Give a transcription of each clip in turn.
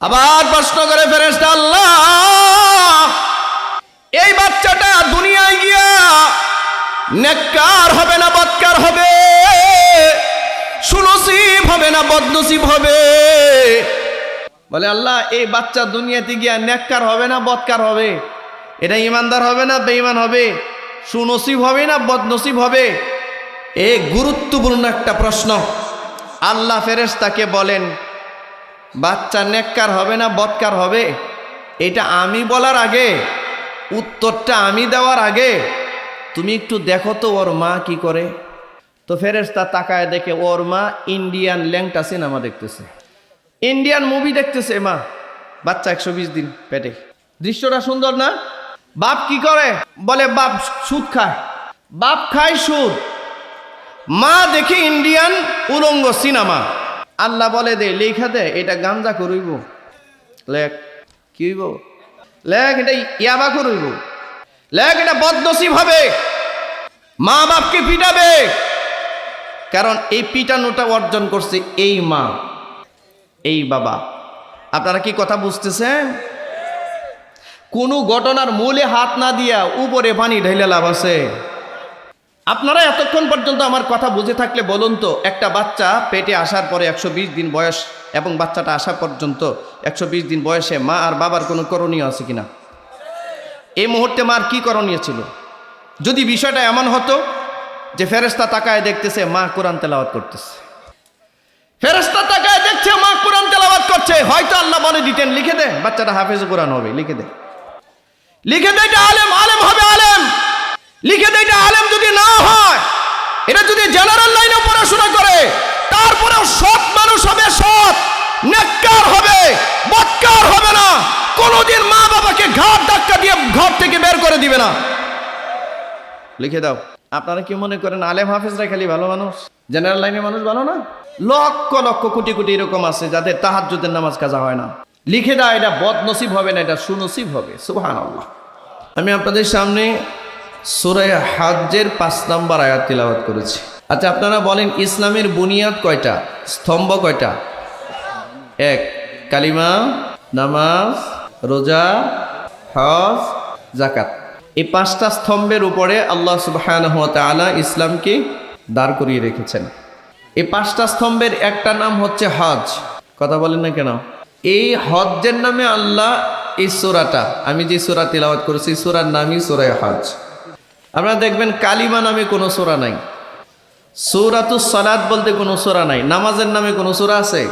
আবার প্রশ্ন করে ফেরেশতা, আল্লাহ এই বাচ্চাটা দুনিয়ায় গিয়া নেককার হবে না বদকার হবে, সুনসিব হবে না বদনসিব হবে? বলে আল্লাহ এই বাচ্চা দুনিয়াতে গিয়া নেককার হবে না বদকার হবে? এটা ইমানদার হবে না বেঈমান হবে? সুনসিব হবে না বদনসিব হবে? এই গুরুত্বপূর্ণ একটা প্রশ্ন। আল্লাহ ফেরেশতাকে বলেন, বাচ্চা নেককার হবে না বদকার হবে, এটা আমি বলার আগে, উত্তরটা আমি দেওয়ার আগে তুমি একটু দেখো তো ওর মা কি করে। তো ফেরেশতা তাকায় দেখে ওর মা ইন্ডিয়ান ল্যাংটা সিনেমা দেখতেছে, ইন্ডিয়ান মুভি দেখতেছে মা, বাচ্চা 120 দিন পেটে। দৃশ্যটা সুন্দর না? বাপ কি করে? বলে বাপ সুদ খায়, বাপ খায় সুদ, মা দেখে ইন্ডিয়ান উলঙ্গ সিনেমা। আল্লাহ বলে দে লেখা দে এটা গাঞ্জা করইব, লেখ কি হইব, লেখ এটা ইয়াবা করইব, লেখ এটা বদনসিব হবে, মা বাপকে পিটাবে। কারণ এই পিটানোটা অর্জন করছে এই মা এই বাবা। আপনারা কি কথা বুঝতেছেন? কোনো ঘটনার মূলে হাত না দিয়া উপরে পানি ঢেলে লাভ আছে? আপনারা এতক্ষণ পর্যন্ত আমার কথা বুঝে থাকলে বলুন তো, একটা বাচ্চা পেটে আসার পরে 120 দিন বয়স এবং বাচ্চাটা আসা পর্যন্ত 120 দিন বয়সে মা আর বাবার কোনো করণীয় আছে কিনা? এই মুহূর্তে মার কি করণীয় ছিল? যদি বিষয়টা এমন হতো যে ফেরেশতা তাকায় দেখতেছে মা কোরআন তেলাওয়াত করতেছে, ফেরেশতা তাকায় দেখছে মা কোরআন তেলাওয়াত করছে, হয়তো আল্লাহ বলে দিতেন লিখে দে বাচ্চাটা হাফেজ কোরআন হবে, লিখে দে, লিখে দে এটা আলেম, আলেম হবে আলেম, লিখে দে এটা আলেম যদি না হয়, এটা যদি জেনারেল লাইনে পড়াশোনা করে তারপরেও সৎ মানুষ হবে, সৎ নেককার হবে, বদকার হবে না, কোনোদিন মা বাবাকে ঘাট ধাক্কা দিয়ে ঘর থেকে বের করে দিবে না, লিখে দাও। আপনারা কি মনে করেন আলেম হাফেজরা খালি ভালো মানুষ, জেনারেল লাইনের মানুষ ভালো না? লক্ষ লক্ষ কোটি কোটি এরকম আছে যাদের তাহাজ্জুদের নামাজ কাজা হয় না। লিখে দাও এটা বদনসিব হবে না, এটা সুনসিব হবে। সুবহানাল্লাহ। আমি আপনাদের সামনে সূরা হজ্জের 5 নম্বর আয়াত তিলাওয়াত করেছি। আচ্ছা আপনারা বলেন ইসলামের বুনিয়াদ কয়টা, স্তম্ভ কয়টা? 1 কালিমা, নামাজ, রোজা, হজ, যাকাত। এই 5টা স্তম্ভের উপরে আল্লাহ সুবহানাহু ওয়া তাআলা ইসলামকে দাঁড় করিয়ে রেখেছেন। এই 5টা স্তম্ভের একটা নাম হচ্ছে হজ। কথা বলেন না কেন? এই হজ্জের নামে আল্লাহ এই সূরাটা, আমি যে সূরা তিলাওয়াত করেছি সূরার নামই সূরা হজ। আপনারা দেখবেন কালিমা নামে কোনো সূরা নাই, সূরাতুস সালাত বলতে কোনো সূরা নাই, নামাজের নামে কোনো সূরা আছে,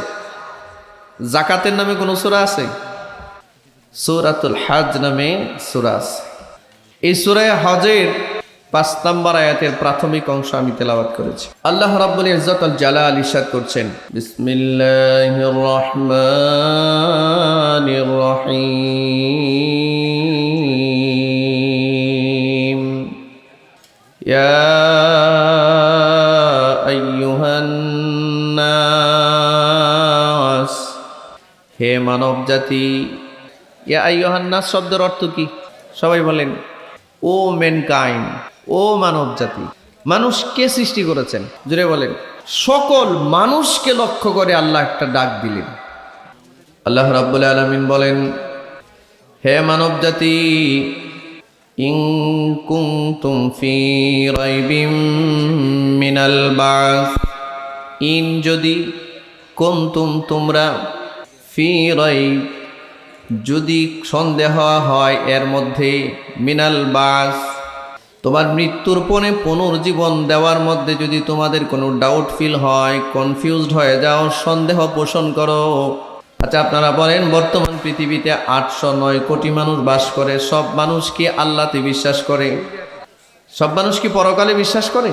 যাকাতের নামে কোনো সূরা আছে? সূরাতুল হজ নামে সূরা আছে। এই সূরা হজের 5 নম্বর আয়াতের প্রাথমিক অংশ আমি তেলাওয়াত করেছি। আল্লাহ রাব্বুল ইজ্জত আল জালাল ইরশাদ করছেন, বিসমিল্লাহির রহমানির রহিম, ইয়া আইয়ুহান নাস, হে মানব জাতি। ইয়া আইয়ুহান নাস শব্দের অর্থ কি? সবাই বলেন। ও ম্যানকাইন্ড, ও মানব জাতি। মানুষ কে সৃষ্টি করেছেন? জোরে বলেন। সকল মানুষকে লক্ষ্য করে আল্লাহ একটা ডাক দিলেন। আল্লাহ রাব্বুল আলামিন বলেন, হে মানব জাতি, ইন কুনতুম ফি রাইবিম মিনাল বাস, ইন যদি, কুনতুম তোমরা, ফি রাইব যদি সন্দেহ হয় এর মধ্যে, মিনাল বাস তোমার মৃত্যুর পরে পুনর্জীবন দেওয়ার মধ্যে যদি তোমাদের কোনো ডাউট ফিল হয়, কনফিউজড হয়ে যাও, সন্দেহ পোষণ করো। আচ্ছা আপনারা বলেন বর্তমান পৃথিবীতে 809 কোটি মানুষ বাস করে, সব মানুষ কি আল্লাহতে বিশ্বাস করে? সব মানুষ কি পরকালে বিশ্বাস করে?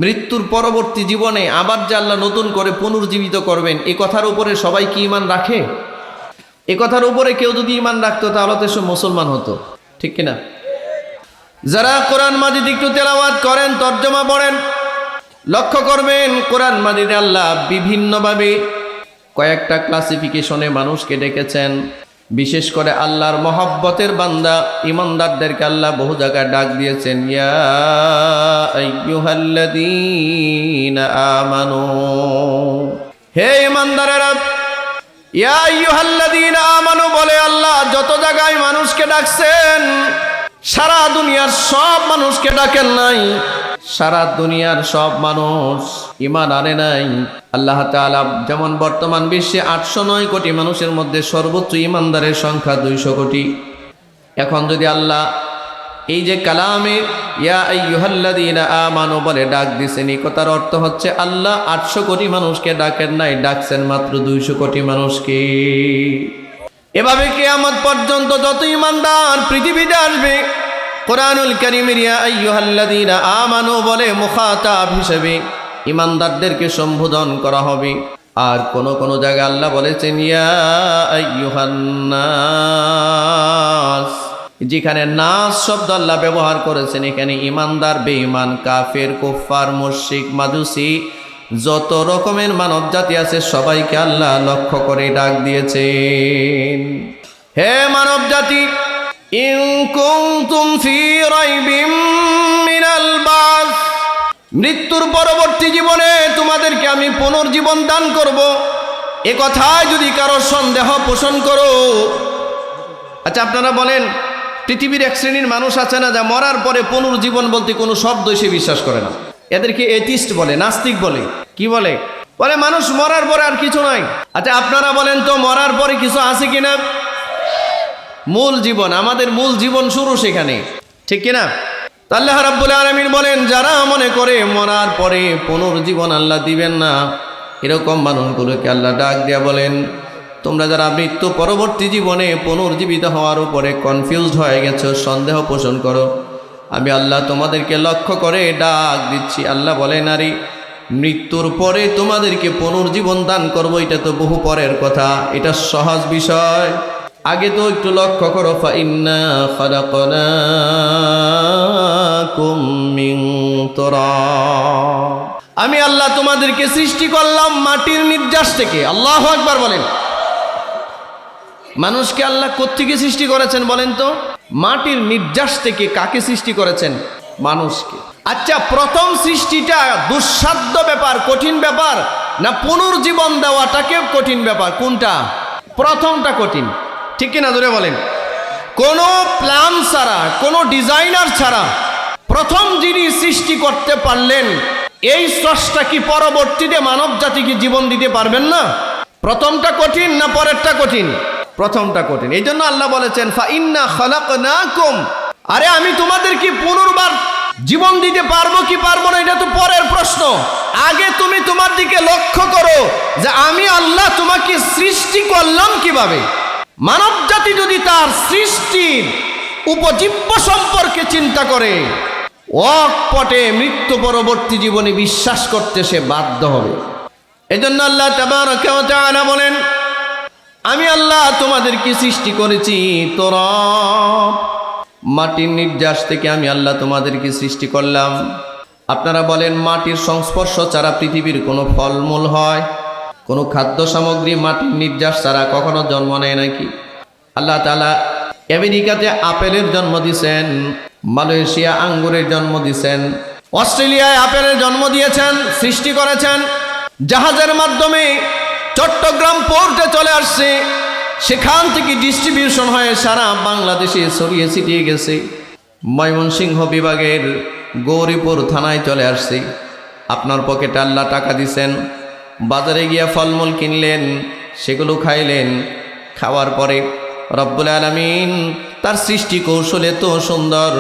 মৃত্যুর পরবর্তী জীবনে আবার যে আল্লাহ নতুন করে পুনর্জীবিত করবেন, এই কথার উপরে সবাই কি ঈমান রাখে? এ কথার উপরে কেউ যদি ঈমান রাখতো তাহলে তো সে মুসলমান হতো, ঠিক কিনা? যারা কোরআন মাজিদ একটু তেলাওয়াত করেন, তর্জমা পড়েন, লক্ষ্য করবেন কোরআন মাজিদে আল্লাহ বিভিন্নভাবে কয়েকটা ক্লাসিফিকেশনে মানুষকে ডেকেছেন। বিশেষ করে আল্লাহর মহব্বতের বান্দা ঈমানদারদেরকে আল্লাহ বহু জায়গায় ডাক দিয়েছেন, ইয়া আইয়ুহাল্লাযীনা আমানু, হে ঈমানদারেরা, ইয়া আইয়ুহাল্লাযীনা আমানু বলে আল্লাহ যত জায়গায় মানুষকে ডাকছেন, সারা দুনিয়ার সব মানুষকে ডাকেন নাই। সারা দুনিয়ার সব মানুষ ঈমান আনে নাই। আল্লাহ তাআলা যেমন বর্তমান বিশ্বে 809 কোটি মানুষের মধ্যে সর্বোচ্চ ঈমানদারের সংখ্যা 200 কোটি। এখন যদি আল্লাহ এই যে কালামে ইয়া আইয়ুহাল্লাযীনা আমানু বলে ডাক দিছেন, এই কথার অর্থ হচ্ছে আল্লাহ 800 কোটি মানুষকে ডাকেন নাই, ডাকছেন মাত্র 200 কোটি মানুষকে। এভাবে কিয়ামত পর্যন্ত যত ঈমানদার পৃথিবীতে আসবে, কোরআনুল কারীমের ইয়া আইয়ুহাল্লাযীনা আমানু বলে মুখাতাব হিসেবে ঈমানদারদেরকে সম্বোধন করা হবে। আর কোন জায়গায় আল্লাহ বলেছেন ইয়া আইয়ুহান নাস, যেখানে নাস শব্দ আল্লাহ ব্যবহার করেছেন এখানে ঈমানদার, বেঈমান, কাফের, কুফফার, মুশরিক, মাজুসি যত রকমের মানব জাতি আছে সবাইকে আল্লাহ লক্ষ্য করে ডাক দিয়েছেন। হে মানব জাতি, ইন কুনতুম ফি রাইবিম মিনাল বাস, মৃত্যুর পরবর্তী জীবনে তোমাদেরকে আমি পুনর্জীবন দান করব, এ কথায় যদি কারো সন্দেহ পোষণ করো। আচ্ছা আপনারা বলেন, পৃথিবীর এক শ্রেণীর মানুষ আছে না যা মরার পরে পুনর্জীবন বলতে কোনো শব্দই সে বিশ্বাস করে না। এদেরকে এথিস্ট বলে, নাস্তিক বলে। কি বলে? বলে মানুষ মরার পরে আর কিছু নাই। আচ্ছা আপনারা বলেন তো মরার পরে কিছু আছে কিনা? মূল জীবন, আমাদের মূল জীবন শুরু সেখানে, ঠিক কিনা? আল্লাহ রাব্বুল আলামিন বলেন যারা মনে করে মরার পরে পুনর্জীবন আল্লাহ দিবেন না, এরকম মানুষগুলোকে আল্লাহ ডাক দিয়া বলেন তোমরা যারা মৃত্যু পরবর্তী জীবনে পুনর্জীবিত হওয়ার উপরে কনফিউজড হয়ে গেছো, সন্দেহ পোষণ করো, আমি আল্লাহ তোমাদেরকে লক্ষ্য করে ডাক দিচ্ছি। আল্লাহ বলেন আরে মৃত্যুর পরে তোমাদেরকে পুনর্জীবন দান করবো, এটা তো বহু পরের কথা, এটা সহজ বিষয়। আগে তো একটু লক্ষ্য করো, ফাইন্না খালাকনাকুম মিন তুরাব, আমি আল্লাহ তোমাদেরকে সৃষ্টি করলাম মাটির নির্যাস থেকে। আল্লাহু আকবার বলেন। মানুষকে আল্লাহ কোত্থেকে সৃষ্টি করেছেন বলেন তো? মাটির নির্যাস থেকে। কাকে সৃষ্টি করেছেন? মানুষকে। আচ্ছা প্রথম সৃষ্টিটা দুঃসাধ্য ব্যাপার, কঠিন ব্যাপার, না পুনর্জীবন দেওয়াটাকে কঠিন ব্যাপার? কোনটা? প্রথমটা কঠিন, ঠিক কিনা জোরে বলেন? কোনো প্ল্যান ছাড়া, কোনো ডিজাইনার ছাড়া প্রথম যিনি সৃষ্টি করতে পারলেন এই স্রষ্টা কি পরবর্তীতে মানব জাতিকে জীবন দিতে পারবেন না? প্রথমটা কঠিন না পরেরটা কঠিন? প্রথমটা কঠিন। এই জন্য আল্লাহ বলেছেন ফাইন্না খালাকনাকুম, আরে আমি তোমাদেরকে পুনর্বার জীবন দিতে পারবো কি পারবো না এটা তো পরের প্রশ্ন। আগে তুমি তোমার দিকে লক্ষ্য করো যে আমি আল্লাহ তোমাকে সৃষ্টি করলাম কিভাবে। মানব জাতি যদি তার সৃষ্টির উপজীব্য সম্পর্কে চিন্তা করে, অকপটে মৃত্যু পরবর্তী জীবনে বিশ্বাস করতে সে বাধ্য হবে। এজন্য আল্লাহ তাবারাকা ওয়া তাআলা বলেন আমি আল্লাহ তোমাদেরকে সৃষ্টি করেছি তুরাব, মাটির নির্যাস থেকে আমি আল্লাহ তোমাদেরকে সৃষ্টি করলাম। আপনারা বলেন মাটির সংস্পর্শ ছাড়া পৃথিবীর কোনো ফলমূল হয়, কোনো খাদ্য সামগ্রী মাটির নির্যাস ছাড়া কখনো জন্ম নেয় নাকি? আল্লাহ তাআলা আমেরিকাতে আপেলের জন্ম দিয়েছেন, মালয়েশিয়া আঙ্গুরের জন্ম দিয়েছেন, অস্ট্রেলিয়ায় আপেলের জন্ম দিয়েছেন, সৃষ্টি করেছেন। জাহাজের মাধ্যমে চট্টগ্রাম পোর্টে চলে আসছে, সেখান থেকে ডিস্ট্রিবিউশন হয়ে সারা বাংলাদেশে ছড়িয়ে ছিটিয়ে গেছে। ময়মনসিংহ বিভাগের গৌরীপুর থানায় চলে আসছে। আপনার পকেটে আল্লাহ টাকা দিছেন, বাজারে গিয়া ফলমূল কিনলেন, সেগুলো খাইলেন। খাওয়ার পরে রব্বুল আলামিন তার সৃষ্টি কৌশল এত সুন্দর,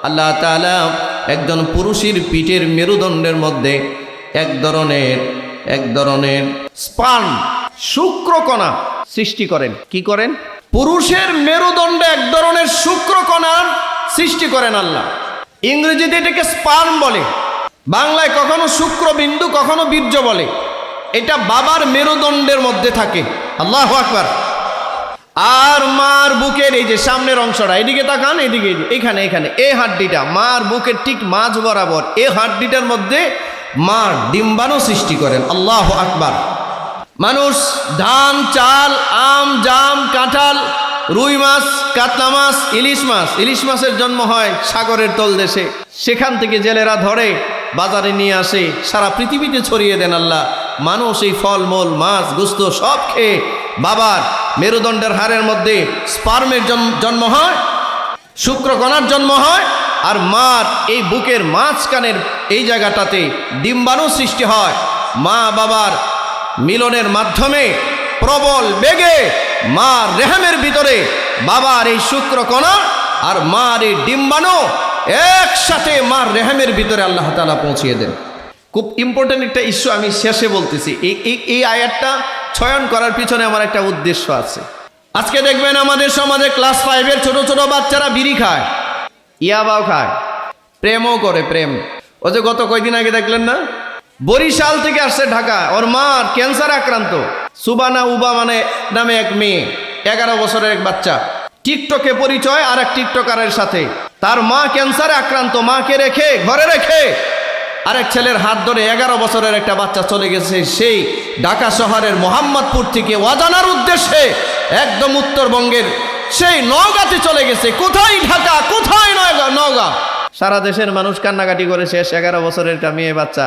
আল্লাহ তাআলা একজন পুরুষের পিঠের মেরুদণ্ডের মধ্যে এক ধরনের স্পার্ম, শুক্রকণা সৃষ্টি করেন। কি করেন? পুরুষের মেরুদণ্ডে এক ধরনের শুক্রকণার সৃষ্টি করেন আল্লাহ। ইংরেজিতে এটাকে স্পার্ম বলে, বাংলায় কখনো শুক্রবিন্দু কখনো বীর্য বলে। এটা বাবার মেরুদণ্ডের মধ্যে থাকে। আল্লাহু আকবার। আর মার বুকের এই যে সামনের অংশটা, এদিকে তাকান, এদিকে এখানে এই হাড্ডিটা মার বুকের ঠিক মাঝ বরাবর, এই হাড্ডিটার মধ্যে মার ডিম্বাণু সৃষ্টি করেন। আল্লাহু আকবার। মানুষ ধান, চাল, আম, জাম, কাঁঠাল, রুই মাছ, কাতলা মাছ, ইলিশ মাছের জন্ম হয় সাগরের তলদেশে। সেখান থেকে জেলেরা ধরে বাজারে নিয়ে আসে, সারা পৃথিবীতে ছড়িয়ে দেন আল্লাহ। মানুষ এই ফলমূল মাছ গোস্ত সব খেয়ে বাবার মেরুদণ্ডের হাড়ের মধ্যে স্পার্মের জন্ম হয়, শুক্রকণার জন্ম হয়, আর মার এই বুকের মাঝখানের এই জায়গাটাতে ডিম্বাণু সৃষ্টি হয়। মা বাবার মিলনের মাধ্যমে প্রবল বেগে মার রেহেমের ভিতরে বাবার এই শুক্রকণা আর মার এই ডিম্বাণু একসাথে মার রেহেমের ভিতরে আল্লাহ তাআলা পৌঁছিয়ে দেন। খুব ইম্পর্টেন্ট একটা ইস্যু আমি শেষে বলতেছি। এই আয়াতটা চয়ন করার পিছনে আমার একটা উদ্দেশ্য আছে। আজকে দেখবেন আমাদের সমাজে ক্লাস 5-এর ছোট ছোট বাচ্চারা বিড়ি খায়, ইয়াবাও খায়, প্রেমও করে। প্রেম ও যে গত কয়দিন আগে দেখলেন না, বরিশাল থেকে আসছে ঢাকা, ওর মার ক্যান্সার আক্রান্ত। সুবানা উবা নামে এক মেয়ে, 11 বছরের এক বাচ্চা, টিকটকে পরিচয় আর এক টিকটকারের সাথে। তার মা ক্যান্সারে আক্রান্ত, মাকে রেখে ঘরে রেখে আরেক ছেলের হাত ধরে 11 বছরের একটা বাচ্চা চলে গেছে সেই ঢাকা শহরের মোহাম্মদপুর থেকে অজানার উদ্দেশ্যে একদম উত্তরবঙ্গের সেই নওগাঁতে চলে গেছে। কোথায় ঢাকা, কোথায় নওগাঁ। সারা দেশের মানুষ কান্নাকাটি করে শেষ। 11 বছরের একটা মেয়ে বাচ্চা,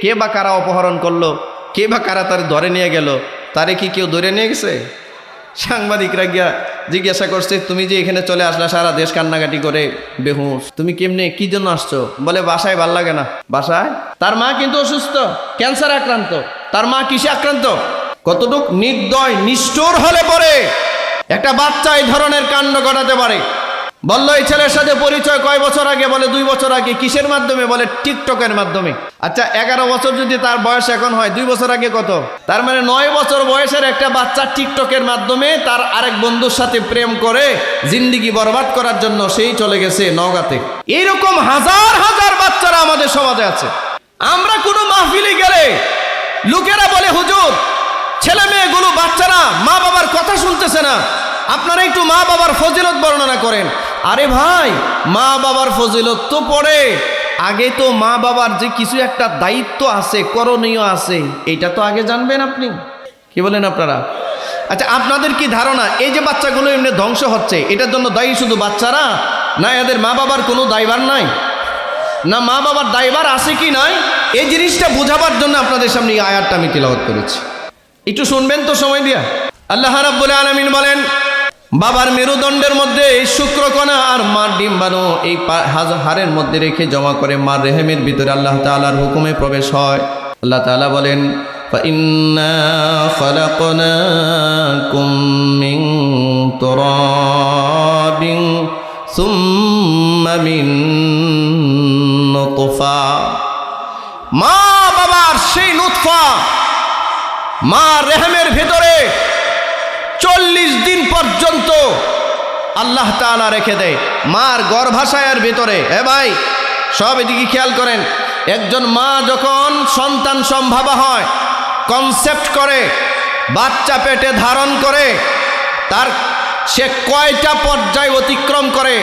কে বা কারা অপহরণ করলো, কে বা কারা তার ধরে নিয়ে গেল, তারে কি কেউ ধরে নিয়ে গেছে? সাংবাদিকরা গিয়া জিজ্ঞাসা করছে, তুমি যে এখানে চলে আসলা, সারা দেশ কান্নাকাটি করে বেহুশ, তুমি কেমনে, কি জন্য আসছো? বলে বাসায় ভাল লাগে না। বাসায় তার মা কিন্তু অসুস্থ, ক্যান্সার আক্রান্ত। তার মা কিসে আক্রান্ত? কতটুক নির্দয় নিষ্ঠুর হলে পরে একটা বাচ্চা এই ধরনের কাণ্ড ঘটাতে পারে? বললো এই ছেলের সাথে পরিচয় কয় বছর আগে? বলে 2 বছর আগে। কিসের মাধ্যমে? বলে টিকটকের মাধ্যমে। আচ্ছা 11 বছর যদি তার বয়স এখন হয়, 2 বছর আগে কত? তার মানে 9 বছর বয়সের একটা বাচ্চা টিকটকের মাধ্যমে তার আরেক বন্ধুর সাথে প্রেম করে জিন্দিগি বরবাদ করার জন্য সেই চলে গেছে নওগাঁতে। এইরকম হাজার হাজার বাচ্চারা আমাদের সমাজে আছে। আমরা কোনো মাহফিলে গেলে লোকেরা বলে, হুজুর ছেলে মেয়েগুলো বাচ্চারা মা বাবার কথা শুনতেছে না, আপনারা একটু মা বাবার ফজিলত বর্ণনা করেন। আরে ভাই, মা বাবার ফজিলত তো পড়ে, আগে তো মা বাবার যে কিছু একটা দায়িত্ব আছে, করণীয় আছে, এটা তো আগে জানবেন আপনি। কি বলেন আপনারা? আচ্ছা আপনাদের কি ধারণা এই যে বাচ্চাগুলো এমনি ধ্বংস হচ্ছে, এটার জন্য দায়ী শুধু বাচ্চারা, না এদের মা বাবার কোনো দায়ভার নাই? না মা বাবার দায়ভার আছে কি নাই, এই জিনিসটা বোঝাবার জন্য আপনাদের সামনে এই আয়াতটা আমি তিলাওয়াত করেছি। একটু শুনবেন তো সময় দিয়া। আল্লাহ রাব্বুল আলামিন বলেন, বাবার মেরুদণ্ডের মধ্যে এই শুক্রকণা আর মার ডিম্বাণু এই হাড়ের মধ্যে রেখে জমা করে মার রেহেমের ভিতরে আল্লাহ তাআলার হুকুমে প্রবেশ হয়। আল্লাহ তাআলা বলেন, ফাইন্না খালাকনাকুম মিন তুরাবিন সুম্মা মিন নুতফা। মা বাবার সেই নুতফা মার রেহেমের ভিতরে 40 দিন পর্যন্ত আল্লাহ তাআলা রেখে দেয় মার গর্ভাশয়ের ভিতরে। এ ভাই সব এদিকে খেয়াল করেন, একজন মা যখন সন্তান সম্ভাবা হয়, কনসেপ্ট করে, বাচ্চা পেটে ধারণ করে, তার সে কয়টা পর্যায় অতিক্রম করে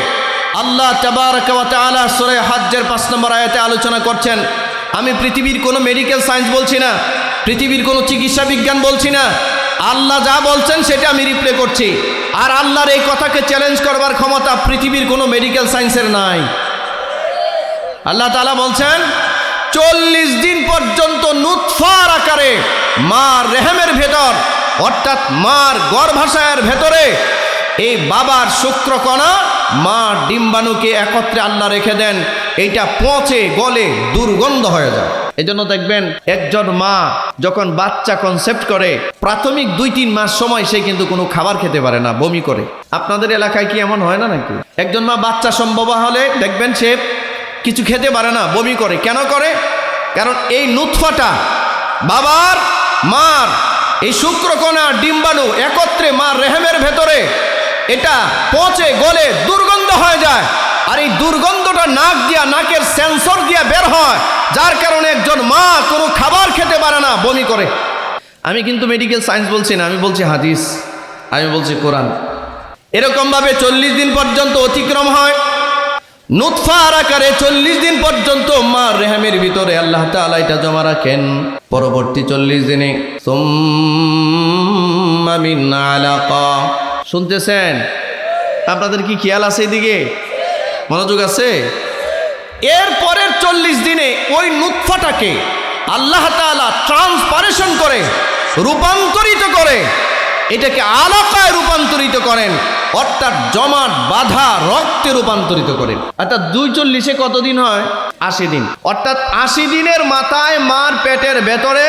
আল্লাহ তাবারক ওয়া তাআলা সূরা হজ্জের 5 নম্বর আয়াতে আলোচনা করছেন। আমি পৃথিবীর কোনো মেডিকেল সায়েন্স বলছি না, পৃথিবীর কোনো চিকিৎসা বিজ্ঞান বলছি না, আল্লাহ যা বলছেন সেটা আমি রিপ্লে করছি। আর আল্লাহর এই কথাকে চ্যালেঞ্জ করবার ক্ষমতা পৃথিবীর কোনো মেডিকেল সায়েন্সের নাই। আল্লাহ তাআলা বলছেন 40 দিন পর্যন্ত নুতফার আকারে মার রেহেমের ভেতর, অর্থাৎ মার গর্ভাশয়ের ভেতরে এই বাবার শুক্রকণা মার ডিম্বাণুকে একত্রে আল্লাহ রেখে দেন। এইটা পচে গলে দুর্গন্ধ হয়ে যায়। এই জন্য দেখবেন একজন মা যখন বাচ্চা কনসেপ্ট করে প্রাথমিক 2-3 মাস সময় সে কিন্তু কোনো খাবার খেতে পারে না, বমি করে। আপনাদের এলাকায় কি এমন হয় না নাকি? একজন মা বাচ্চা সম্ভব হলে দেখবেন সে কিছু খেতে পারে না, বমি করে। কেন করে? কারণ এই নুতফাটা বাবার মার এই শুক্রকণা ডিম্বাণু একত্রে মার রেহেমের ভেতরে এটা পচে গলে দুর্গন্ধ হয়ে যায়। আর এই দুর্গন্ধটা নাক দিয়া, নাকের সেন্সর দিয়া বের হয়, যার কারণে একজন মা কোনো খাবার খেতে পারে না, বমি করে। আমি কিন্তু মেডিকেল সায়েন্স বলছি না, আমি বলছি হাদিস, আমি বলছি কোরআন। এরকমভাবে 40 দিন পর্যন্ত অতিক্রম হয়। নুতফার আকারে 40 দিন পর্যন্ত মার রেহেমের ভিতরে আল্লাহ তাআলা এটা জমা রাখেন। পরবর্তী 40 দিনে সুম্মা মিন আলাকা। শুনতেছেন? আপনাদের কি খেয়াল আছে এদিকে? মনোযোগ আছে? এর পরের 40 দিনে ওই নুতফাটাকে আল্লাহ তাআলা ট্রান্সপারেশন করে, রূপান্তরিত করে, এটাকে আলাকায় রূপান্তরিত করেন, অর্থাৎ জমাট বাঁধা রক্তে রূপান্তরিত করেন। অর্থাৎ 240-এ কতদিন হয়? 80 দিন। অর্থাৎ 80 দিনের মাথায় মার পেটের ভেতরে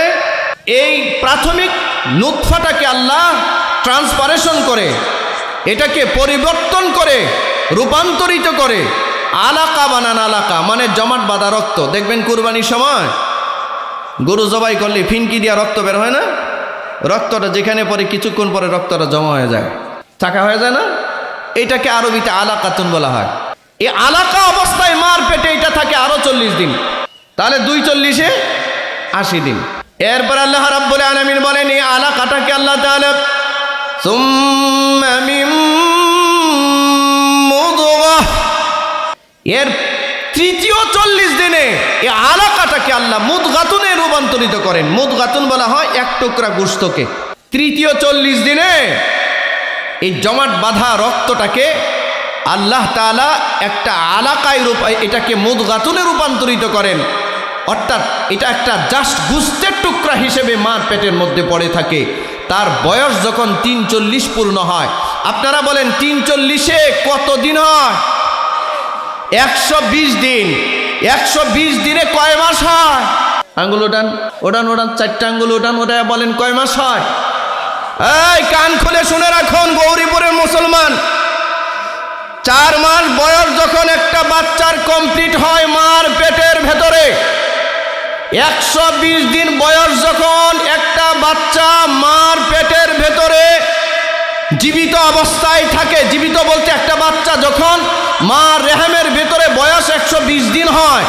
এই প্রাথমিক নুতফাটাকে আল্লাহ ট্রান্সপারেশন করে, এটাকে পরিবর্তন করে, রূপান্তরিত করে আলাকা বানান। আলাকা মানে জমাট বাঁধা রক্ত। দেখবেন কুরবানির সময় গরু জবাই করলে ফিনকি দিয়া রক্ত বের হয় না? রক্তটা যেখানে পরে কিছুক্ষণ পরে রক্তটা জমা হয়ে যায়, চাকা হয়ে যায় না? এটাকে আরবিতে আলাকাতুন বলা হয়। এই আলাকা অবস্থায় মার পেটে এটা থাকে আরো 40 দিন। তাহলে 240-এ 80 দিন। এরপর আল্লাহ রাব্বুল আলামিন বলেন এই আলাকাটাকে আল্লাহ তাআলা সুম্মা মিন মুদগাহ, এর তৃতীয় 40 দিনে এই আলাকাটাকে আল্লাহ মুদগাতুনে রূপান্তরিত করেন। মুদগাতুন বলা হয় এক টুকরা গোশতকে। তৃতীয় 40 দিনে এই জমাট বাঁধা রক্তটাকে আল্লাহ তাআলা একটা আলাকায় এটাকে মুদগাতুনে রূপান্তরিত করেন। অর্থাৎ এটা একটা জাস্ট গোশতের টুকরা হিসেবে মার পেটের মধ্যে পড়ে থাকে। তার বয়স যখন 340 পূর্ণ হয়, আপনারা বলেন 340-এ কত দিন হয়? 120 দিন। 120 দিনে কয় মাস হয়? আঙ্গুল ওঠান, ওঠান, ওঠান, 4টা আঙ্গুল ওঠান, ওটা বলেন কয় মাস হয়? এই কান খুলে শুনে রাখুন গৌরীপুরের মুসলমান, 4 মাস বয়স যখন একটা বাচ্চার কমপ্লিট হয় মার পেটের ভেতরে, 120 দিন বয়স যখন একটা বাচ্চা মার পেটের ভেতরে জীবিত অবস্থায় থাকে, জীবিত বলতে একটা বাচ্চা যখন মার রেহেমের ভেতরে বয়স 120 দিন হয়,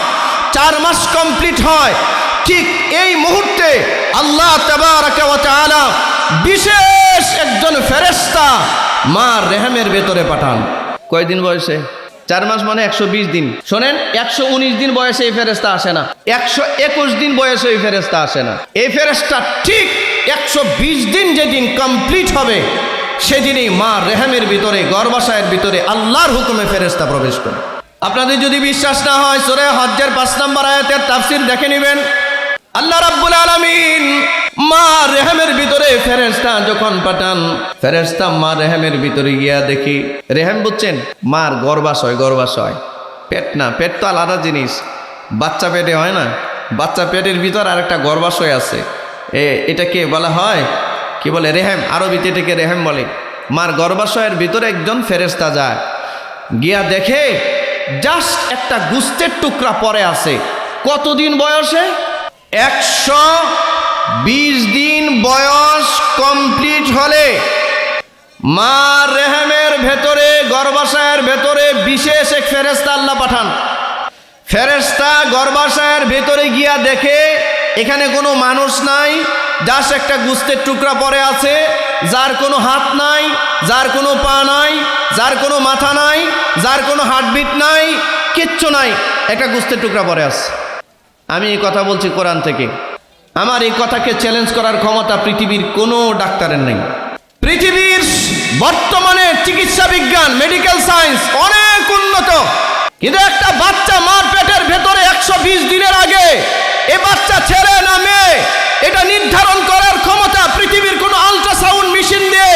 4 মাস কমপ্লিট হয়, ঠিক এই মুহূর্তে আল্লাহ তাবারাকা ওয়া তাআলা বিশেষ একজন ফেরেশতা মার রেহেমের ভেতরে পাঠান। কয়দিন বয়সে? 4 মাস মানে 120 দিন। শোনেন, 119 দিন বয়সে এই ফেরেশতা আসে না, 121 দিন বয়সে এই ফেরেশতা আসে না। এই ফেরেশতা ঠিক 120 দিন যেদিন কমপ্লিট হবে সেদিনই মার রেহেমের ভিতরে, গর্ভাশয়ের ভিতরে আল্লাহর হুকুমে ফেরেশতা প্রবেশ করে। আপনাদের যদি বিশ্বাস না হয় সূরা হজ্জের 5 নম্বর আয়াতের তাফসীর দেখে নেবেন। আল্লাহ রাব্বুল আলামিন মার রেহেমের ভিতরে ফেরেশতা যখন পাঠান, ফেরেশতা মার রেহেমের ভিতরে গিয়া দেখি, রেহেম বুঝছেন? মার গর্ভাশয়। গর্ভাশয় পেট না, পেট তো আলাদা জিনিস, বাচ্চা পেটে হয় না, বাচ্চা পেটের ভিতর আরেকটা গর্ভাশয় আছে, এটাকে বলা হয় কি বলে? রেহেম। আরবিতে এটাকে রেহেম বলে। মার গর্ভাশয়ের ভিতরে একজন ফেরেশতা যায়, গিয়া দেখে জাস্ট একটা গোশতের টুকরা পরে আছে। কতদিন বয়সে? 120 দিন বয়স কমপ্লিট হলে মার রেহেমের ভেতরে, গর্ভাশয়ের ভেতরে বিশেষ এক ফেরেশতা আল্লাহ পাঠান। ফেরেশতা গর্ভাশয়ের ভেতরে গিয়া দেখে এখানে কোনো মানুষ নাই, জাস্ট একটা গোশতের টুকরা পরে আছে, যার কোনো হাত নাই, যার কোনো পা নাই, যার কোনো মাথা নাই, যার কোনো হার্টবিট নাই, কিচ্ছু নাই, একটা গোশতের টুকরা পরে আছে। আমি এই কথা বলছি কোরআন থেকে। আমার এই কথাকে চ্যালেঞ্জ করার ক্ষমতা পৃথিবীর কোনো ডাক্তারের নেই। পৃথিবীর বর্তমানে চিকিৎসা বিজ্ঞান, মেডিকেল সায়েন্স অনেক উন্নত, কিন্তু একটা বাচ্চা মার পেটের ভেতরে 120 দিনের আগে এ বাচ্চা ছেলে না মেয়ে এটা নির্ধারণ করার ক্ষমতা পৃথিবীর কোনো আল্ট্রাসাউন্ড মেশিন দিয়ে,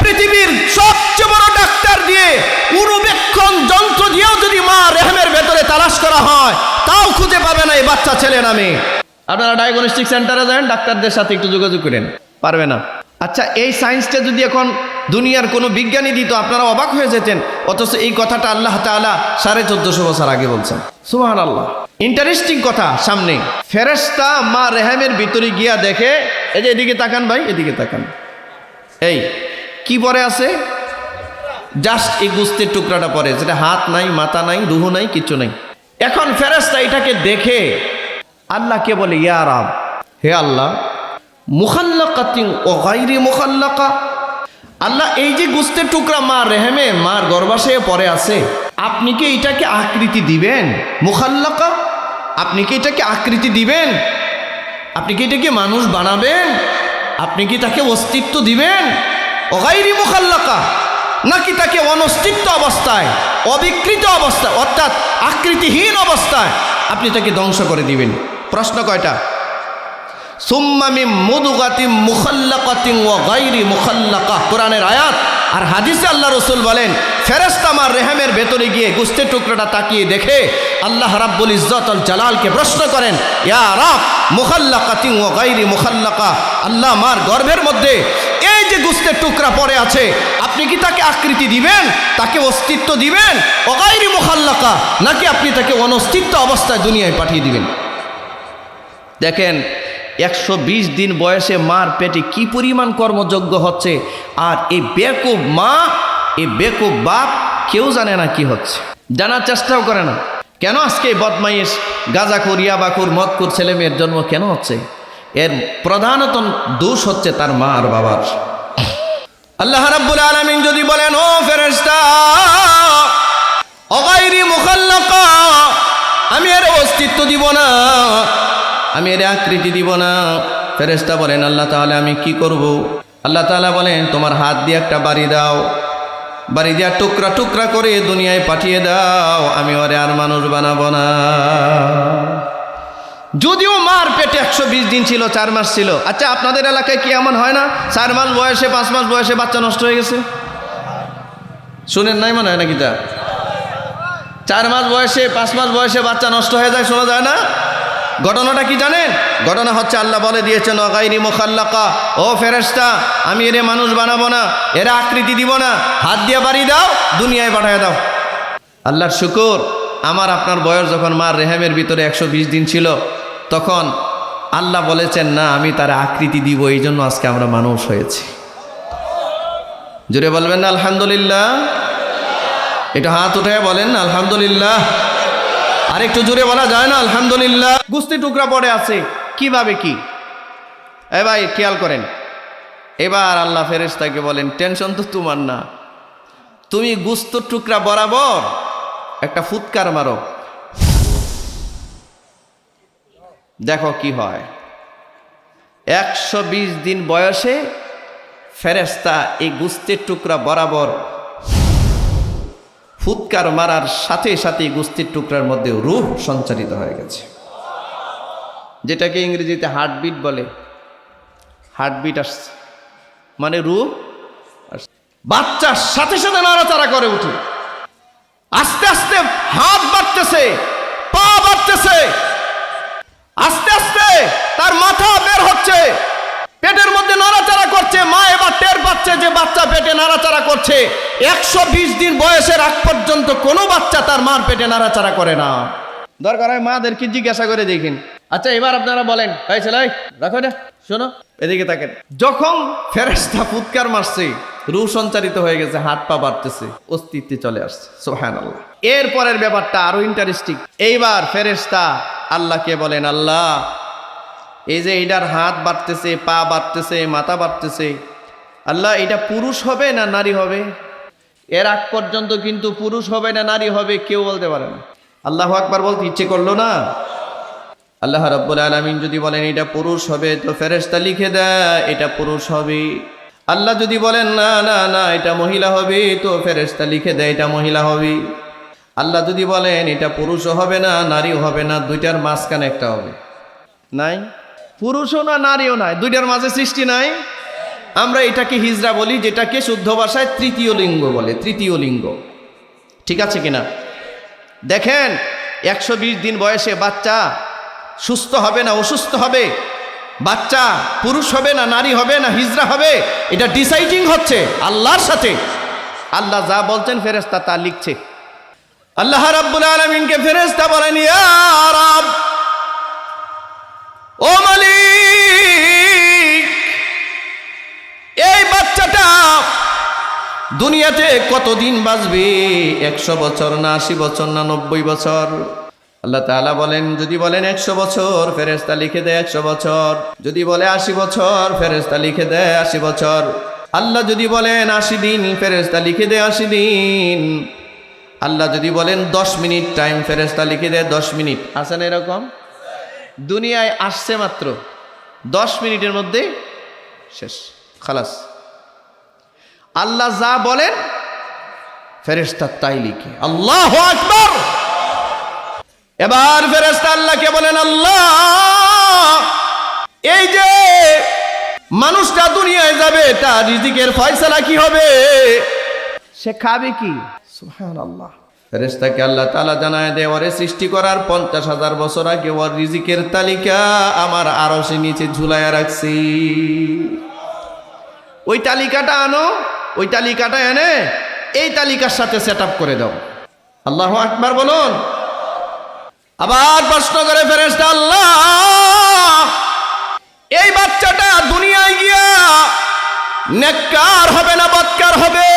পৃথিবীর সবচেয়ে বড় ডাক্তার দিয়ে, উরুবেক্ষণ যন্ত্র দিয়েও যদি মা রেহেমের ভেতরে তালাশ করা হয় তাও খুঁজে পাবে না এই বাচ্চা ছেলে না মেয়ে। আপনারা ডায়াগনস্টিক সেন্টারে যান, ডাক্তারদের সাথে একটু যোগাযোগ করেন, পারবে না। আচ্ছা, এই সায়েন্সটা যদি এখন দুনিয়ার কোনো বিজ্ঞানী দিত আপনারা অবাক হয়ে যেতেন, অথচ এই কথাটা আল্লাহ তাআলা 1450 বছর আগে বলছেন। সুবহানাল্লাহ। ইন্টারেস্টিং কথা সামনে। ফেরেশতা মা রেহেমের ভিতরে গিয়া দেখে, এই যে এদিকে তাকান ভাই, এদিকে তাকান, এই কি পরে আছে? জাস্ট এই গোশতের টুকরাটা পরে, যেটা হাত নাই, মাথা নাই, রুহ নাই, কিচ্ছু নাই। এখন ফেরেশতা এটাকে দেখে আল্লাহকে বলে, ইয়া রাব, হে আল্লাহ, মুখাল্লাকাতিন ও গায়রি মুখাল্লাকা, আল্লাহ এই যে গোশতের টুকরা মার রেহেমে, মার গর্ভাশয়ে পড়ে আছে, আপনি কি এটাকে আকৃতি দিবেন? মুখাল্লাকা, আপনি কি এটাকে আকৃতি দিবেন? আপনি কি এটাকে মানুষ বানাবেন? আপনি কি তাকে অস্তিত্ব দিবেন? ও গায়রি মুখাল্লাকা, নাকি তাকে অনস্তিত্ব অবস্থায়, অবিকৃত অবস্থায়, অর্থাৎ আকৃতিহীন অবস্থায় আপনি তাকে ধ্বংস করে দিবেন? প্রশ্ন কয়টা? সুম্মা মিন মুদগাতিন মুখাল্লাকাতিন ওয়া গায়রি মুখাল্লাকা, কোরআনের আয়াত। আর হাদিসে আল্লাহ রাসূল বলেন, ফেরেশতা আমার রেহেমের ভেতরে গিয়ে গোশতের টুকরাটা তাকিয়ে দেখে আল্লাহ রাব্বুল ইজ্জত আল জালালকে প্রশ্ন করেন, ইয়া রাব মুখাল্লাকাতিন ওয়া গায়রি মুখাল্লাকা, আল্লাহ আমার গর্ভের মধ্যে এই যে গোশতের টুকরা পড়ে আছে, আপনি কি তাকে আকৃতি দিবেন, তাকে অস্তিত্ব দিবেন, ওয়া গায়রি মুখাল্লাকা, নাকি আপনি তাকে অনস্তিত্ব অবস্থায় দুনিয়ায় পাঠিয়ে দিবেন? দেখেন 120 দিন বয়সে মার পেটে কি পরিমাণ কর্মযোগ্য হচ্ছে, আর এই বেকুব মা, এই বেকুব বাপ কেউ জানে না কি হচ্ছে, জানার চেষ্টাও করে না। কেন আজকে বদমাইশ, গাঁজাখোর, ইয়াবাখোর, মদখোর ছেলে মেয়ের জন্ম কেন হচ্ছে? এর প্রধানত দোষ হচ্ছে তার মা আর বাবার। আল্লাহ রাব্বুল আলামিন যদি বলেন, ও ফেরেশতা অগাইরি মুখাল্লাকা, আমি এর অস্তিত্ব দিব না, আমি এর আকৃতি দিব না। ফেরেশতা বলেন, আল্লাহ তাহলে আমি কি করব? আল্লাহ তাআলা বলেন, তোমার হাত দিয়ে একটা বাড়ি দাও, বাড়ি দিয়া টুকরা টুকরা করে দুনিয়ায় পাঠিয়ে দাও, আমি ওরে আর মানুষ বানাবো না। যদিও মার পেটে 120 দিন ছিল, 4 মাস ছিল। আচ্ছা, আপনাদের এলাকায় কি এমন হয় না 4 মাস বয়সে, 5 মাস বয়সে বাচ্চা নষ্ট হয়ে গেছে? শুনেন নাই মনে হয় নাকি? তা 4 মাস বয়সে, 5 মাস বয়সে বাচ্চা নষ্ট হয়ে যায়, শোনা যায় না? ঘটনাটা কি জানেন? ঘটনা হচ্ছে আল্লাহ বলে দিয়েছেন, গায়রি মুখাল্লাকা, ও ফেরেশতা আমি এরে মানুষ বানাবো না, এরা আকৃতি দিব না, হাত দিয়ে বাড়ি দাও, দুনিয়ায় পাঠিয়ে দাও। আল্লাহর শুকর, আমার আপনার বয়স যখন মার রেহেমের ভিতরে 120 দিন ছিল, তখন আল্লাহ বলেছেন না আমি তার আকৃতি দিব, এই জন্য আজকে আমরা মানুষ হয়েছি। জোরে বলবেন না আলহামদুলিল্লাহ? একটু হাত উঠে বলেন না আলহামদুলিল্লাহ। আর একটু জোরে বলা যায় না আলহামদুলিল্লাহ? গোশতের টুকরা পড়ে আছে, কিভাবে কি? এ ভাই খেয়াল করেন। এবার আল্লাহ ফেরেশতাকে বলেন, টেনশন তো তোমার না, তুমি গোশতের টুকরা বরাবর একটা ফুৎকার মারো, দেখো কি হয়। 120 দিন বয়সে ফেরেশতা এই গোশতের টুকরা বরাবর ফুৎকার মারার সাথে সাথে গোশতের টুকরার মধ্যে রূহ সঞ্চারিত হয়ে গেছে, যেটাকে ইংরেজিতে হার্টবিট বলে। হার্টবিট আসছে মানে রূহ আসছে। বাচ্চার সাথে সাথে নাড়াচাড়া করে উঠে, আস্তে আস্তে হাত বাড়তেছে, পা বাড়তেছে, আস্তে আস্তে তার মাথা বের হচ্ছে, পেটের মধ্যে নাড়াচাড়া করছে। মা এবার টের পাচ্ছে যে বাচ্চা পেটে নাড়াচাড়া করছে। 120 দিন বয়সের আগ পর্যন্ত কোনো বাচ্চা তার মার পেটে নাড়াচাড়া করে না। দরকার হয় মাদেরকে জিজ্ঞাসা করে দেখেন। আচ্ছা, এবার আপনারা বলেন, ভাই ছেলে রাখো না, শোনো এদিকে তাকেন। যখন ফেরেশতা ফুৎকার মারছে, রূহ সঞ্চারিত হয়ে গেছে, হাত পা বাড়তেছে, অস্তিত্বে চলে আসছে। সুবহানাল্লাহ। এরপরের ব্যাপারটা আরো ইন্টারেস্টিং। এইবার ফেরেশতা আল্লাহকে বলেন, আল্লাহ এই যে এইটার হাত বাড়তেছে, পা বাড়তেছে, মাথা বাড়তেছে, আল্লাহ এটা পুরুষ হবে না নারী হবে? এর আগ পর্যন্ত কিন্তু পুরুষ হবে না নারী হবে কেউ বলতে পারে না। আল্লাহু আকবার বলতে ইচ্ছে করলো না? আল্লাহ রাব্বুল আলামিন যদি বলেন এটা পুরুষ হবে, তো ফেরেশতা লিখে দেয় এটা পুরুষ হবে। আল্লাহ যদি বলেন না না না এটা মহিলা হবে, তো ফেরেশতা লিখে দেয় এটা মহিলা হবে। আল্লাহ যদি বলেন এটা পুরুষও হবে না নারীও হবে না, দুইটার মাঝখানে একটা হবে। নাই, পুরুষও না নারীও নাই, দুইটার মাঝে সৃষ্টি নাই। আমরা এটাকে হিজরা বলি, যেটাকে শুদ্ধ ভাষায় তৃতীয় লিঙ্গ বলে। তৃতীয় লিঙ্গ, ঠিক আছে কিনা? দেখেন 120 দিন বয়সে বাচ্চা সুস্থ হবে না অসুস্থ হবে, বাচ্চা পুরুষ হবে না নারী হবে না হিজরা হবে, এটা ডিসাইডিং হচ্ছে আল্লাহর সাথে। আল্লাহ যা বলছেন ফেরেশতা তা লিখছে। আল্লাহ রাব্বুল আলামিনকে ফেরেশতা বলেন, ইয়া রাব, ও মালিক, এই বাচ্চাটা দুনিয়াতে কতদিন বাঁচবে? 100 বছর না 80 বছর না 90 বছর? আল্লাহ তাআলা বলেন, যদি বলেন 100 বছর, ফেরেশতা লিখে দেয় 100 বছর। যদি বলে 80 বছর, ফেরেশতা লিখে দেয় 80 বছর। আল্লাহ যদি বলেন 80 দিন, ফেরেশতা লিখে দেয় 80 দিন। আল্লাহ যদি বলেন 10 মিনিট টাইম, ফেরেশতা লিখে দেয় 10 মিনিট। আছেন এরকম? দুনিয়ায় আসছে মাত্র 10 মিনিটের মধ্যে শেষ, খালাস। আল্লাহ যা বলেন ফেরেশতা তাই লিখে। আল্লাহু আকবার। এবার ফেরেশতা আল্লাহকে বলেন, আল্লাহ এই যে মানুষটা দুনিয়ায় যাবে, তার রিজিকের ফয়সালা কি হবে? সে খাবে কি? সুবহানাল্লাহ। ফেরেশতাকে আল্লাহ তাআলা জানায় দেয়, ওরে সৃষ্টি করার 50,000 বছর আগে ওর রিজিকের তালিকা আমার আরশের নিচে ঝুলাইয়া রাখছি। ওই তালিকাটা আনো, ওই তালিকাটা এনে এই তালিকার সাথে সেট আপ করে দাও। আল্লাহু আকবার বলুন। আবার প্রশ্ন করে ফেরেশতা, আল্লাহ এই বাচ্চাটা দুনিয়ায় গিয়া নেককার হবে না বদকার হবে,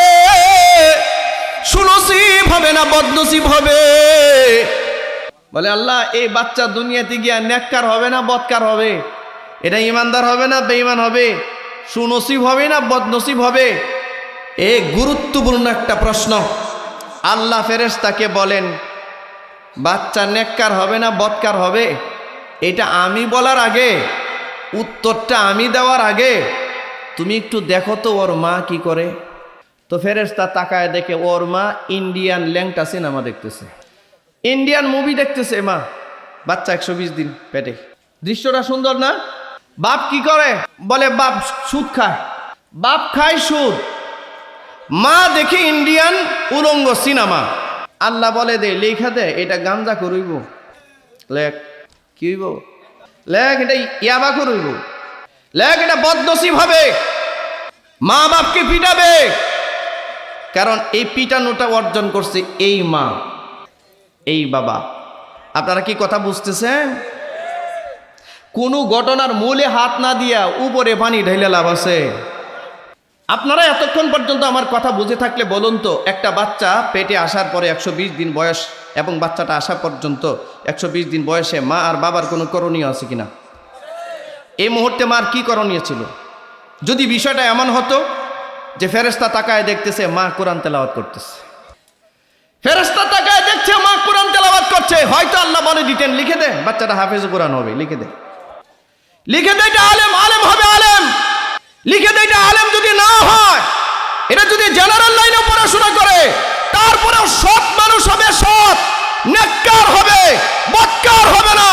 সুনসিব হবে না বদনসিব হবে? বলে আল্লাহ এই বাচ্চা দুনিয়াতে গিয়া নেককার হবে না বদকার হবে? এটা ইমানদার হবে না বেঈমান হবে? সুনসিব হবে না বদনসিব হবে? এই গুরুত্বপূর্ণ একটা প্রশ্ন। আল্লাহ ফেরেশতাকে বলেন, বাচ্চা নেককার হবে না বদকার হবে, এটা আমি বলার আগে, উত্তরটা আমি দেওয়ার আগে তুমি একটু দেখো তো ওর মা কি করে। তো ফেরেশতা তাকায় দেখে ওর মা ইন্ডিয়ান ল্যাংটা সিনেমা দেখতেছে, ইন্ডিয়ান মুভি দেখতেছে মা। বাচ্চা 120 দিন পেটে। দৃশ্যটা সুন্দর না? বাপ কি করে? বলে বাপ সুদ খায়, বাপ খায় সুদ, মা দেখে ইন্ডিয়ান উলঙ্গ সিনেমা। আল্লাহ বলে দে, লেখা দে এটা গাঞ্জা করইব, লেখ কি হইব, লেখ এটা ইয়াবা করইব, লেখ এটা বদনসিব হবে, মা বাপকে পিটাবে। কারণ এই পিটানোটা অর্জন করছে এই মা, এই বাবা। আপনারা কি কথা বুঝতেছেন? কোনো ঘটনার মূলে হাত না দিয়া উপরে পানি ঢেলে লাভ আছে? আপনারা এতক্ষণ পর্যন্ত আমার কথা বুঝে থাকলে বলুন তো, একটা বাচ্চা পেটে আসার পরে 120 দিন বয়স এবং বাচ্চাটা আসা পর্যন্ত 120 দিন বয়সে মা আর বাবার কোনো করণীয় আছে কিনা? এই মুহূর্তে মার কি করণীয় ছিল? যদি বিষয়টা এমন হতো যে ফেরেশতা তাকায় দেখতেছে মা কোরআন তেলাওয়াত করতেছে, ফেরেশতা তাকায় দেখছে মা কোরআন তেলাওয়াত করছে, হয়তো আল্লাহ বলে দিতেন লিখে দে বাচ্চাটা হাফেজ কোরআন হবে, লিখে দে, লিখে দে এটা আলেম, আলেম হবে আলেম, লিখে দে এটা আলেম। যদি না হয়, এটা যদি জেনারেল লাইনে পড়াশোনা করে, তারপরেও সৎ মানুষ হবে, সৎ নেককার হবে, বদকার হবে না,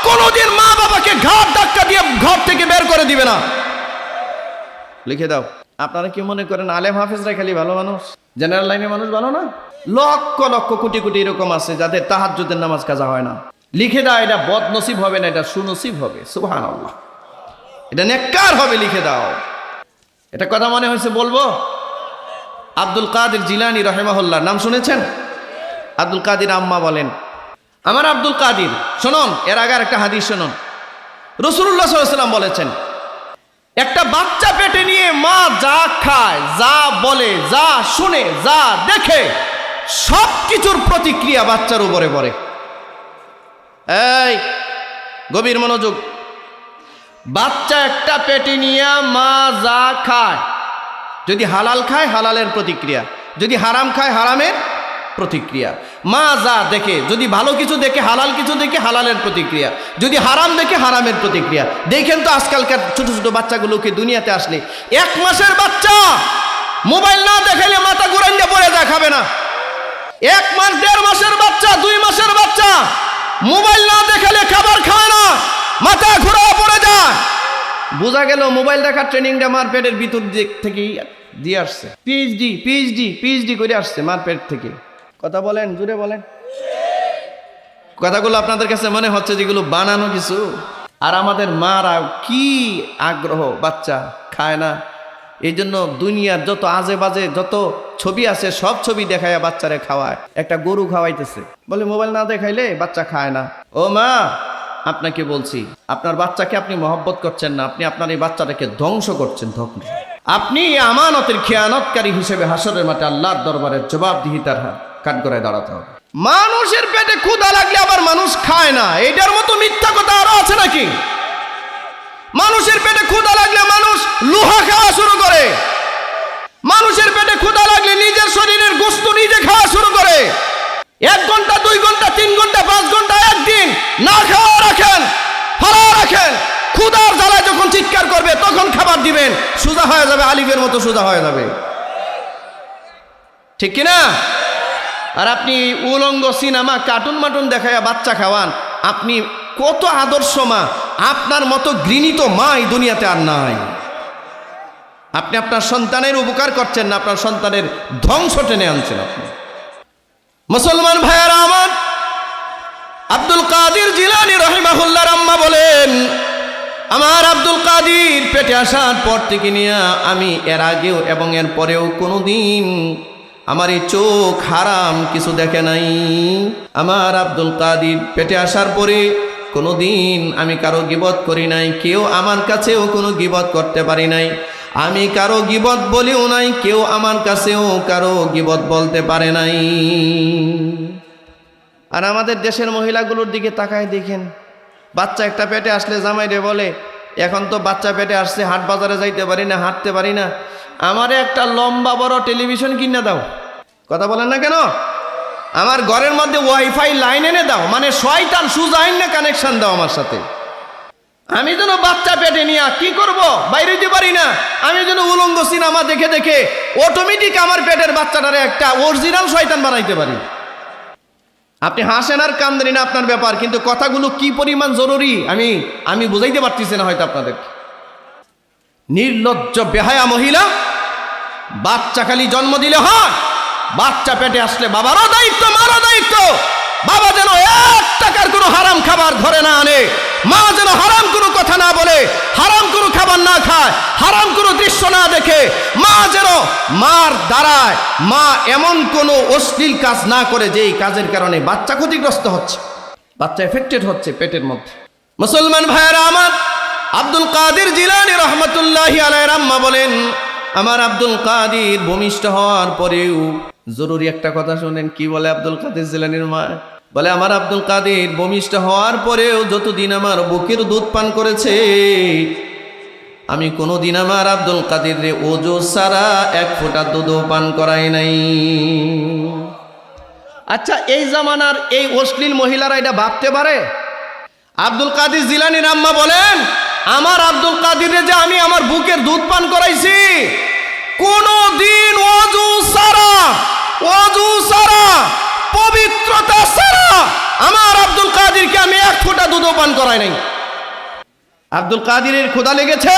কোনোদিন মা বাবাকে ঘাট ধাক্কা দিয়ে ঘর থেকে বের করে দিবে না, লিখে দাও। আপনারা কি মনে করেন আলেম হাফেজরা খালি ভালো মানুষ, জেনারেল লাইনের মানুষ ভালো না? লক্ষ লক্ষ কোটি কোটি এরকম আছে যাদের তাহাজ্জুদের নামাজ কাজা হয় না। লিখে দাও এটা বদনসিব হবে না, এটা সুনসিব হবে। সুবহানাল্লাহ, এটা নেককার হবে, লিখে দাও। এটা কথা মনে হয়েছে বলবো? আব্দুল কাদের জিলানী রাহিমাহুল্লাহ নাম শুনেছেন? আব্দুল কাদের আম্মা বলেন, আমার আব্দুল কাদের, শুনুন এর আগে একটা হাদিস শুনুন। রাসূলুল্লাহ সাল্লাল্লাহু আলাইহি ওয়াসাল্লাম বলেছেন, একটা বাচ্চা পেটে নিয়ে মা যা খায়, যা বলে, যা শুনে, যা দেখে, সব কিছুর প্রতিক্রিয়া বাচ্চার উপরে পড়ে। এই গভীর মনোযোগ, বাচ্চা একটা পেটে নিয়ে মা যা খায়, যদি হালাল খায় হালালের প্রতিক্রিয়া, যদি হারাম খায় হারামের প্রতিক্রিয়া। মা যা দেখে, যদি ভালো কিছু দেখে, হালাল কিছু দেখে, হালালের প্রতিক্রিয়া, যদি হারাম দেখে হারামের প্রতিক্রিয়া। দেখেন তো আজকালকার ছোট ছোট বাচ্চাগুলোকে দুনিয়াতে আসলে, 1 মাসের বাচ্চা মোবাইল না দেখাইলে মাথা ঘুরাইয়া পড়ে যায়, খাবে না। 1 মাস 1.5 মাসের বাচ্চা, 2 মাসের বাচ্চা মোবাইল না দেখালে খাবার খায় না, মাথা ঘুরা পড়ে যায়। বোঝা গেল মোবাইল দেখার ট্রেনিংটা মার পেটের ভিতর থেকেই দিয়ে আসছে, পিএইচডি করে আসছে মার পেট থেকে। কথা বলেন, জুড়ে বলেন। কথাগুলো আপনাদের কাছে মনে হচ্ছে যেগুলো বানানো কিছু, আর আমাদের মারা কি আগ্রহ, বাচ্চা খায় না। এই জন্য দুনিয়ার যত আজে বাজে যত ছবি আছে সব ছবি দেখায় বাচ্চারে খাওয়ায়। একটা গরু খাওয়াইতেছে, বলে মোবাইল না দেখাইলে বাচ্চা খায় না। ও মা, আপনাকে বলছি, আপনার বাচ্চাকে আপনি মহব্বত করছেন না, আপনি আপনার এই বাচ্চাটাকে ধ্বংস করছেন। আপনি আমানতের খেয়ানতকারী হিসেবে হাসরের মাঠে আল্লাহর দরবারে জবাবদিহিতার কাঠগড়ায় দাঁড়াতে হবে। মানুষের পেটে ক্ষুধা লাগলে আবার মানুষ খায় না, এটার মতো মিথ্যা কথা আরো আছে নাকি? মানুষের পেটে ক্ষুধা লাগলে মানুষ লোহা খাওয়া শুরু করে, মানুষের পেটে ক্ষুধা লাগলে নিজের শরীরের গোশত নিজে খাওয়া শুরু করে। 1 ঘন্টা 2 ঘন্টা 3 ঘন্টা 5 ঘন্টা একদিন না খাওয়া রাখেন, ফালা রাখেন, ক্ষুধার জ্বালায় যখন চিৎকার করবে তখন খাবার দিবেন, সোজা হয়ে যাবে, আলিফের মতো সোজা হয়ে যাবে, ঠিক কিনা? আর আপনি উলঙ্গ সিনেমা কার্টুন মাটুন দেখায়া বাচ্চা খাওয়ান, আপনি কত আদর্শ মা, আপনার মতো ঘৃণিত মা এই দুনিয়াতে আর নাই। আপনি আপনার সন্তানের উপকার করছেন না, আপনার সন্তানের ধ্বংস টেনে আনছেন আপনি। মুসলমান ভাইয়েরা আমার, আব্দুল কাদের জিলানী রাহিমাহুল্লাহর আম্মা বলেন, আমার আব্দুল কাদের পেটে আসার পর থেকে নিয়ে আমি এর আগেও এবং এর পরেও কোনোদিন আমার এই চোখ হারাম কিছু দেখে নাই। আমার আব্দুল কাদের পেটে আসার পরে কোনোদিন আমি কারো গীবত করি নাই, কেউ আমার কাছেও কোনো গীবত করতে পারি নাই। আমি কারো গীবত বলিও নাই, কেউ আমার কাছেও কারো গীবত বলতে পারে নাই। আর আমাদের দেশের মহিলাগুলোর দিকে তাকায় দেখেন, বাচ্চা একটা পেটে আসলে জামাইরে বলে, এখন তো বাচ্চা পেটে আসছে, হাট বাজারে যাইতে পারি না, হাঁটতে পারি না, আমারে একটা লম্বা বড় টেলিভিশন কিনে দাও। কথা বলেন না কেন? আমার ঘরের মধ্যে ওয়াইফাই লাইন এনে দাও, মানে শয়তান সুজাইন না কানেকশন দাও আমার সাথে। আমি যেন বাচ্চা পেটে নিয়ে কি করব, বাইরে যেতে পারি না। আমি যেন উলঙ্গ সিনেমা দেখে দেখে অটোমেটিক আমার পেটের বাচ্চাটারে একটা অরিজিনাল শয়তান বানাইতে পারি। আপনি হাসেন আর কান্দেন না আপনার ব্যাপার, কিন্তু কথাগুলো কি পরিমাণ জরুরি আমি বুঝাইতে পারতেছি না হয়তো আপনাদের। নির্লজ্জ বেহায়া মহিলা, বাচ্চা খালি জন্ম দিলে হয়, বাচ্চা পেটে আসলে বাবারও দায়িত্ব, মারও দায়িত্ব। বাবা যেন 1 টাকার কোনো হারাম খাবার ঘরে না আনে, মা যেন হারাম কোনো কথা না বলে, হারাম কোনো খাবার না খায়, হারাম কোনো দৃশ্য না দেখে, মা যেন মার দ্বারায় মা এমন কোনো অশ্লীল কাজ না করে যেই কাজের কারণে বাচ্চা ক্ষতিগ্রস্ত হচ্ছে, বাচ্চা এফেক্টেড হচ্ছে পেটের মধ্যে। মুসলমান ভাইয়েরা আমার, আব্দুল কাদের জিলানী রহমতুল্লাহি আলাইহির আম্মা বলেন, আমার আব্দুল কাদের ভূমিষ্ঠ হওয়ার পরেও, জরুরি একটা কথা শুনেন, কি বলে আব্দুল কাদের জিলানীর মা? বলে, আমার আব্দুল কাদের ভূমিষ্ঠ হওয়ার পরেও যতদিন আমার বুকের দুধ পান করেছে, আমি কোনোদিন আমার আব্দুল কাদের রে ওজু সারা 1 ফোঁটা দুধও পান করাই নাই। আচ্ছা, এই জামানার এই অশ্লীল মহিলারা এটা ভাবতে পারে? আব্দুল কাদের জিলানীর আম্মা বলেন, আমার আব্দুল কাদিরে যে আমি আমার বুকের দুধ পান করাইছি, কোনদিন ওযু সারা পবিত্রতা সারা আমার আব্দুল কাদিরকে আমি 1 ফোঁটা দুধও পান করাই নাই। আব্দুল কাদিরের ক্ষুধা লেগেছে,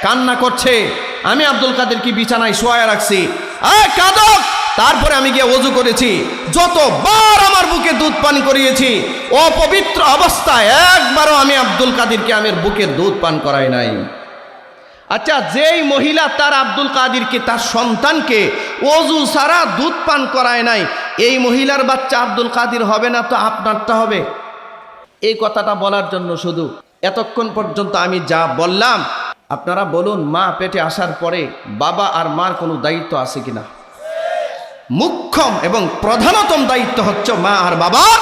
কান্না করছে, আমি আব্দুল কাদিরকে বিছানায় শোয়ায় রাখছি, কাঁদক, তারপরে আমি গিয়ে ওযু করেছি, যতবার আমার বুকে দুধ পান করিয়েছি, অপবিত্র অবস্থায় একবারও আমি আব্দুল কাদিরকে আমার বুকের দুধ পান করাই নাই। আচ্ছা, যেই মহিলা তার আব্দুল কাদিরকে, তার সন্তানকে ওযু ছাড়া দুধ পান করায় নাই, এই মহিলার বাচ্চা আব্দুল কাদির হবে না তো আপনারটা হবে? এই কথাটা বলার জন্য শুধু এতক্ষণ পর্যন্ত আমি যা বললাম, আপনারা বলুন, মা পেটে আসার পরে বাবা আর মার কোনো দায়িত্ব আছে কিনা? মুখ্যম এবং প্রধানতম দায়িত্ব হচ্ছে মা আর বাবার।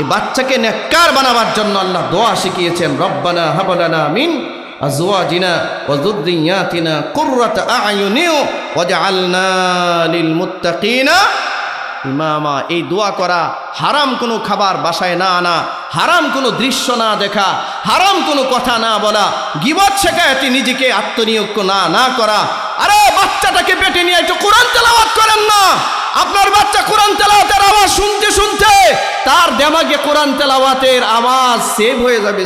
এই বাচ্চাকে নেককার বানাবার জন্য আল্লাহ দোয়া শিখিয়েছেন, রব্বানা হাব লানা মিন আজওয়াজিনা ওয়া যুররিয়াতিনা কুররাতা আ'য়ুনিন ওয়াজআলনা লিল মুত্তাকিনা ইমামা। এই দোয়া করা, হারাম কোনো খাবার বাসায় না আনা, হারাম কোনো দৃশ্য না দেখা, হারাম কোনো কথা না বলা, গীবত শেখায়তে নিজেকে আত্মনিয়োগ না করা। আরে বাচ্চাটাকে পেটে নিয়ে একটু কোরআন তেলাওয়াত করেন না। আপনার বাচ্চা কোরআন তেলাওয়াতের আওয়াজ শুনতে শুনতে তার দেমাগে কোরআন তেলাওয়াতের আওয়াজ সেভ হয়ে যাবে।